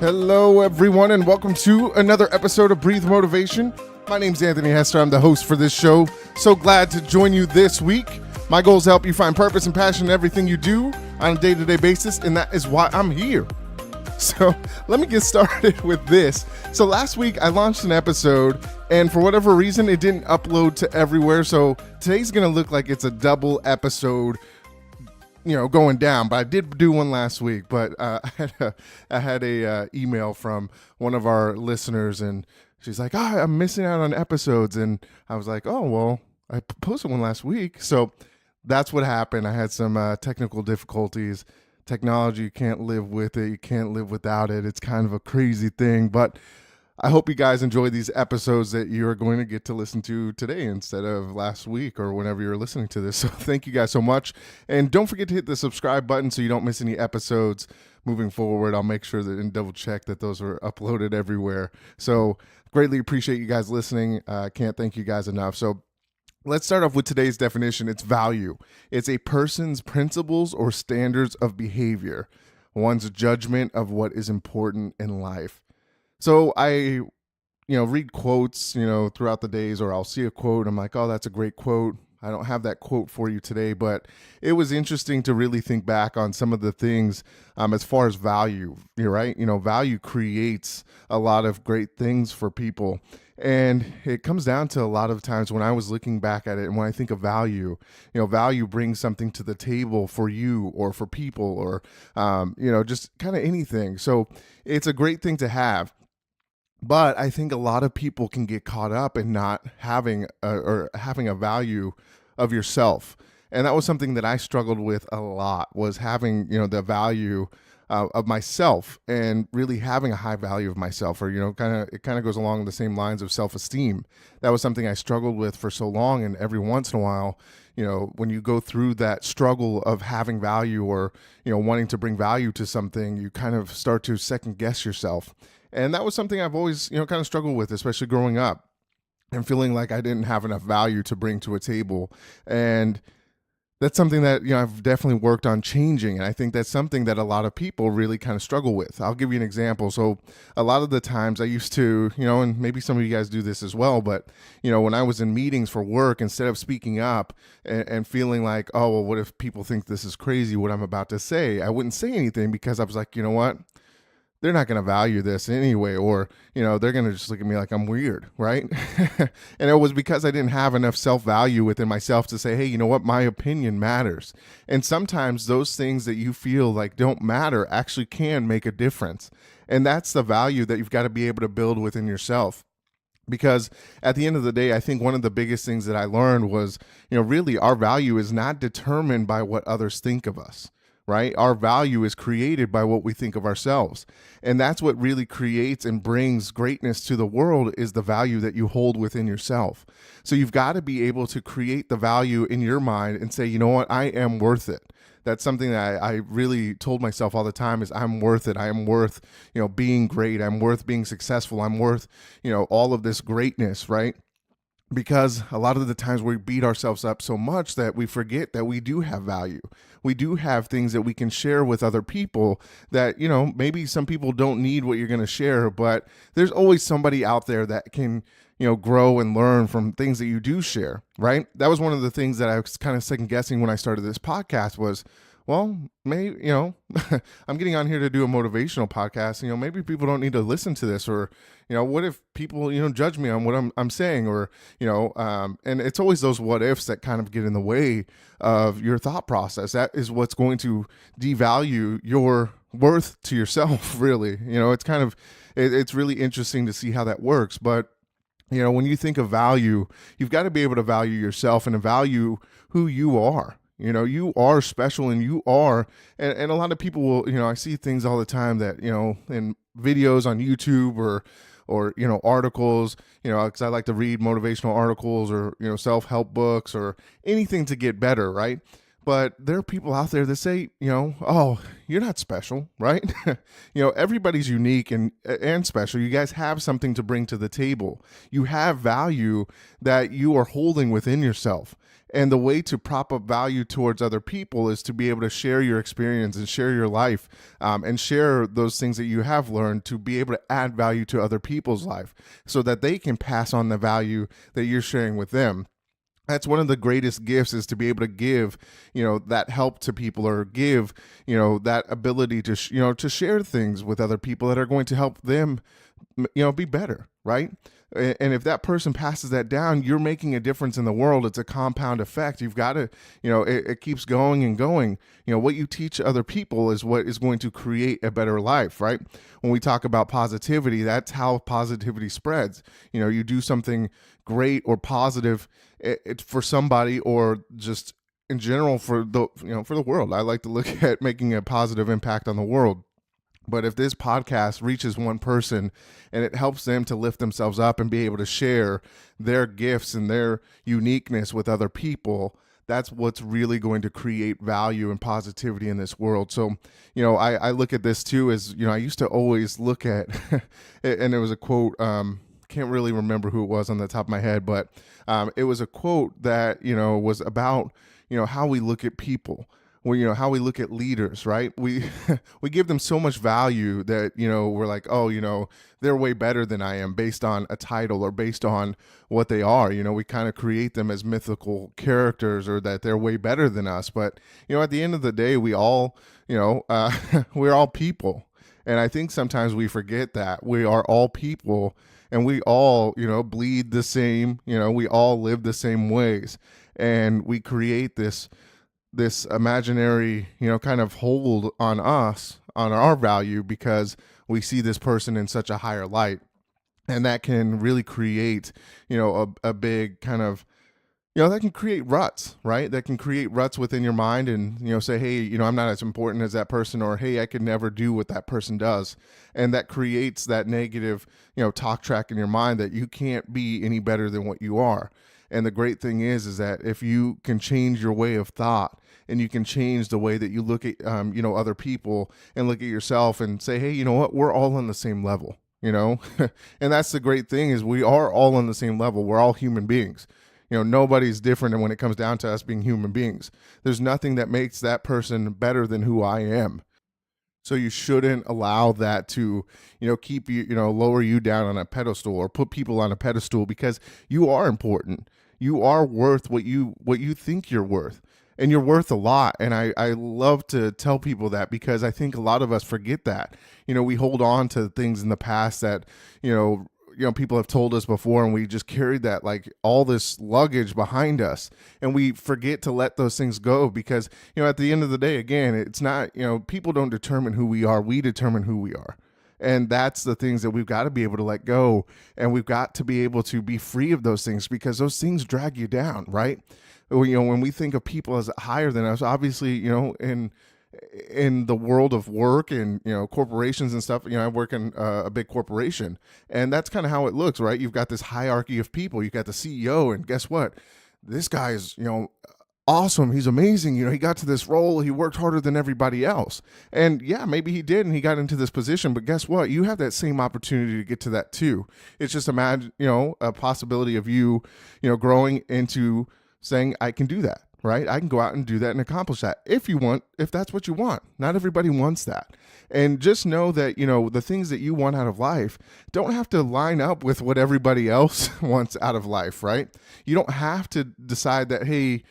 Hello, everyone, and welcome to another episode of Breathe Motivation. My name's Anthony Hester. I'm the host for this show. So glad to join you this week. My goal is to help you find purpose and passion in everything you do on a day-to-day basis, and that is why I'm here. So let me get started with this. So last week I launched an episode, and for whatever reason it didn't upload to everywhere. So today's going to look like it's a double episode, going down, but I did do one last week. But I had a email from one of our listeners, and she's like, I'm missing out on episodes. And I was like, oh, well, I posted one last week. So that's what happened. I had some technical difficulties. Technology, you can't live with it. You can't live without it. It's kind of a crazy thing, but I hope you guys enjoy these episodes that you're going to get to listen to today instead of last week or whenever you're listening to this. So thank you guys so much. And don't forget to hit the subscribe button so you don't miss any episodes moving forward. I'll make sure that and double check that those are uploaded everywhere. So greatly appreciate you guys listening. Can't thank you guys enough. So let's start off with today's definition. It's value. It's a person's principles or standards of behavior, one's judgment of what is important in life. So I, read quotes, throughout the days, or I'll see a quote. I'm like, oh, that's a great quote. I don't have that quote for you today, but it was interesting to really think back on some of the things as far as value. You're right. Value creates a lot of great things for people. And it comes down to a lot of times when I was looking back at it, and when I think of value, value brings something to the table for you or for people or, just kind of anything. So it's a great thing to have. But I think a lot of people can get caught up in not having a value of yourself. And that was something that I struggled with a lot, was having, the value of myself and really having a high value of myself, or, it kind of goes along the same lines of self-esteem. That was something I struggled with for so long. And every once in a while, when you go through that struggle of having value or, wanting to bring value to something, you kind of start to second guess yourself. And that was something I've always, kind of struggled with, especially growing up and feeling like I didn't have enough value to bring to a table. And that's something that, I've definitely worked on changing. And I think that's something that a lot of people really kind of struggle with. I'll give you an example. So a lot of the times I used to, and maybe some of you guys do this as well, but, when I was in meetings for work, instead of speaking up and feeling like, oh, well, what if people think this is crazy, what I'm about to say, I wouldn't say anything because I was like, you know what? They're not going to value this anyway, or, they're going to just look at me like I'm weird, right? And it was because I didn't have enough self-value within myself to say, hey, you know what? My opinion matters. And sometimes those things that you feel like don't matter actually can make a difference. And that's the value that you've got to be able to build within yourself. Because at the end of the day, I think one of the biggest things that I learned was, really our value is not determined by what others think of us. Right? Our value is created by what we think of ourselves. And that's what really creates and brings greatness to the world, is the value that you hold within yourself. So you've got to be able to create the value in your mind and say, you know what, I am worth it. That's something that I really told myself all the time, is I'm worth it. I am worth, being great. I'm worth being successful. I'm worth, all of this greatness, right? Because a lot of the times we beat ourselves up so much that we forget that we do have value. We do have things that we can share with other people that, maybe some people don't need what you're going to share, but there's always somebody out there that can, grow and learn from things that you do share, right? That was one of the things that I was kind of second guessing when I started this podcast was, well, maybe, I'm getting on here to do a motivational podcast. Maybe people don't need to listen to this, or, what if people, judge me on what I'm saying, or, and it's always those what ifs that kind of get in the way of your thought process. That is what's going to devalue your worth to yourself, really. It's kind of, it's really interesting to see how that works. But, when you think of value, you've got to be able to value yourself and to value who you are. You are special, and you are, and a lot of people will, I see things all the time that, in videos on YouTube or articles, because I like to read motivational articles or, self-help books or anything to get better, right? But there are people out there that say, oh, you're not special, right? Everybody's unique and special. You guys have something to bring to the table. You have value that you are holding within yourself. And the way to prop up value towards other people is to be able to share your experience and share your life, and share those things that you have learned to be able to add value to other people's life so that they can pass on the value that you're sharing with them. That's one of the greatest gifts, is to be able to give, that help to people, or give, that ability to, to share things with other people that are going to help them, be better, right? And if that person passes that down, you're making a difference in the world. It's a compound effect. You've got to, it keeps going and going. What you teach other people is what is going to create a better life, right? When we talk about positivity, that's how positivity spreads. You do something great or positive for somebody, or just in general for the world. I like to look at making a positive impact on the world. But if this podcast reaches one person and it helps them to lift themselves up and be able to share their gifts and their uniqueness with other people, that's what's really going to create value and positivity in this world. So, I look at this too as, I used to always look at, and it was a quote, can't really remember who it was on the top of my head, but it was a quote that, was about, how we look at people. Well, how we look at leaders, right? We we give them so much value that, we're like, oh, they're way better than I am, based on a title or based on what they are. We kind of create them as mythical characters, or that they're way better than us. But, at the end of the day, we all, we're all people. And I think sometimes we forget that we are all people, and we all, bleed the same, we all live the same ways, and we create this imaginary, kind of hold on us, on our value, because we see this person in such a higher light. And that can really create, a big kind of, that can create ruts, right? That can create ruts within your mind, and, say, hey, I'm not as important as that person, or, hey, I could never do what that person does. And that creates that negative, talk track in your mind that you can't be any better than what you are. And the great thing is that if you can change your way of thought, and you can change the way that you look at, other people, and look at yourself and say, hey, you know what, we're all on the same level, and that's the great thing, is we are all on the same level. We're all human beings. Nobody's different when it comes down to us being human beings. There's nothing that makes that person better than who I am. So you shouldn't allow that to, keep you, lower you down on a pedestal, or put people on a pedestal, because you are important. You are worth what you think you're worth, and you're worth a lot. And I love to tell people that, because I think a lot of us forget that. We hold on to things in the past that, people have told us before, and we just carried that, like, all this luggage behind us, and we forget to let those things go, because, at the end of the day, again, it's not, people don't determine who we are. We determine who we are. And that's the things that we've got to be able to let go, and we've got to be able to be free of those things, because those things drag you down, right? When we think of people as higher than us, obviously, in the world of work and, corporations and stuff, I work in a big corporation, and that's kind of how it looks, right? You've got this hierarchy of people. You've got the CEO, and guess what? This guy is, awesome. He's amazing. He got to this role. He worked harder than everybody else. And yeah, maybe he did, and he got into this position, but guess what? You have that same opportunity to get to that too. It's just imagine, a possibility of you, growing into saying, I can do that. Right? I can go out and do that and accomplish that if that's what you want. Not everybody wants that. And just know that, the things that you want out of life don't have to line up with what everybody else wants out of life, right? You don't have to decide that, hey,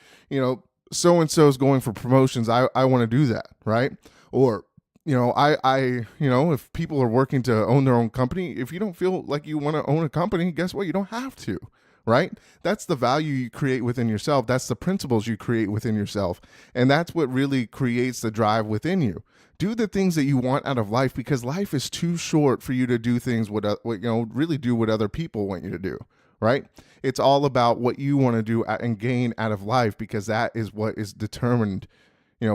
so-and-so is going for promotions. I want to do that, right? Or, if people are working to own their own company, if you don't feel like you want to own a company, guess what? You don't have to. Right? That's the value you create within yourself. That's the principles you create within yourself. And that's what really creates the drive within you. Do the things that you want out of life, because life is too short for you to do things really do what other people want you to do. Right? It's all about what you want to do and gain out of life, because that is what is determined,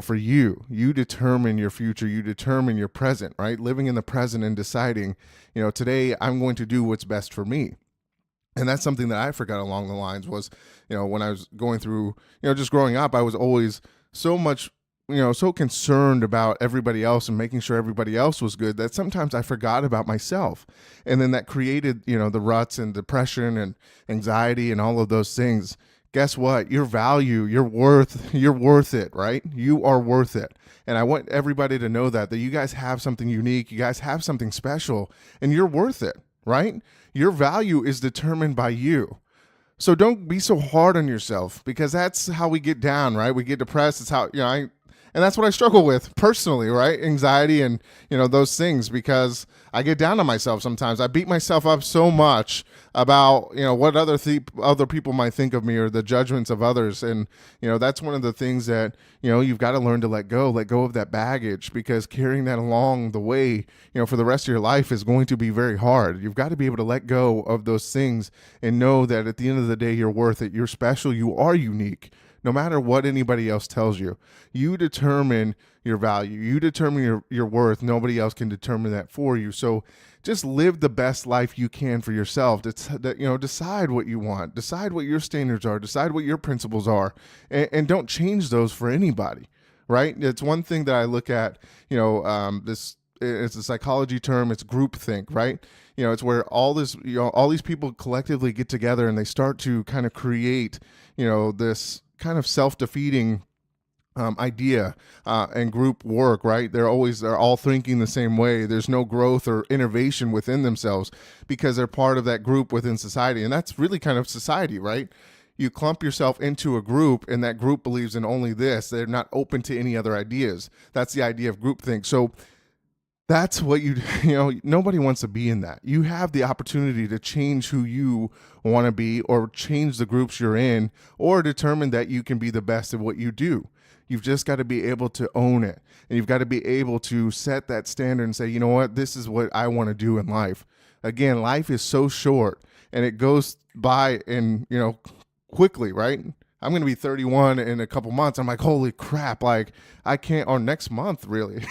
for you. You determine your future. You determine your present, right? Living in the present and deciding, today I'm going to do what's best for me. And that's something that I forgot along the lines was, when I was going through, just growing up, I was always so much, so concerned about everybody else and making sure everybody else was good, that sometimes I forgot about myself. And then that created, the ruts and depression and anxiety and all of those things guess what? Your value, you're worth it, right? You are worth it. And I want everybody to know that you guys have something unique, you guys have something special, and you're worth it, right? Your value is determined by you. So don't be so hard on yourself, because that's how we get down, right? We get depressed. It's how, and that's what I struggle with personally, right? Anxiety and, those things, because I get down on myself sometimes. I beat myself up so much about, what other people might think of me, or the judgments of others. And, that's one of the things that, you've got to learn to let go of that baggage, because carrying that along the way, for the rest of your life is going to be very hard. You've got to be able to let go of those things and know that at the end of the day, you're worth it. You're special. You are unique. No matter what anybody else tells you, you determine your value. You determine your worth. Nobody else can determine that for you. So just live the best life you can for yourself. Decide what you want. Decide what your standards are. Decide what your principles are, and don't change those for anybody. Right? It's one thing that I look at. This it's a psychology term. It's groupthink. Right? It's where all these people collectively get together and they start to kind of create, this kind of self-defeating idea and group work, right? They're all thinking the same way. There's no growth or innovation within themselves, because they're part of that group within society. And that's really kind of society, right? You clump yourself into a group, and that group believes in only this. They're not open to any other ideas. That's the idea of groupthink. So that's what nobody wants to be in that. You have the opportunity to change who you want to be, or change the groups you're in, or determine that you can be the best at what you do. You've just got to be able to own it. And you've got to be able to set that standard and say, you know what, this is what I want to do in life. Again, life is so short, and it goes by quickly, right? I'm going to be 31 in a couple months. I'm like, holy crap. Like, I can't, or next month, really.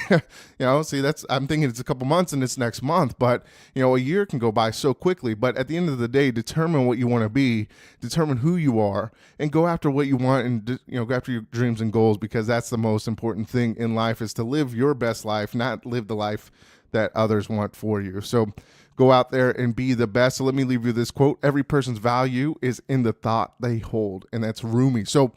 I'm thinking it's a couple months and it's next month, but a year can go by so quickly. But at the end of the day, determine what you want to be, determine who you are, and go after what you want, and go after your dreams and goals, because that's the most important thing in life, is to live your best life, not live the life that others want for you. So go out there and be the best. So let me leave you this quote: every person's value is in the thought they hold. And that's Rumi. So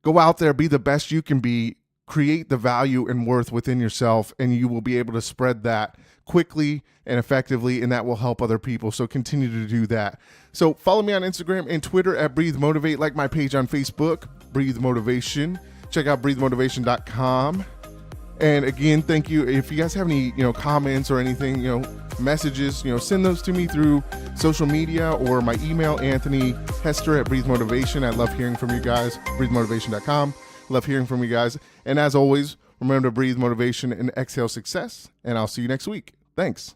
go out there, be the best you can be, create the value and worth within yourself, and you will be able to spread that quickly and effectively, and that will help other people. So continue to do that. So follow me on Instagram and Twitter at Breathe Motivate. Like my page on Facebook, Breathe Motivation. Check out breathemotivation.com. And again, thank you. If you guys have any, comments or anything, messages, send those to me through social media or my email, Anthony Hester at Breathe Motivation. I love hearing from you guys. BreatheMotivation.com. Love hearing from you guys. And as always, remember to breathe motivation and exhale success. And I'll see you next week. Thanks.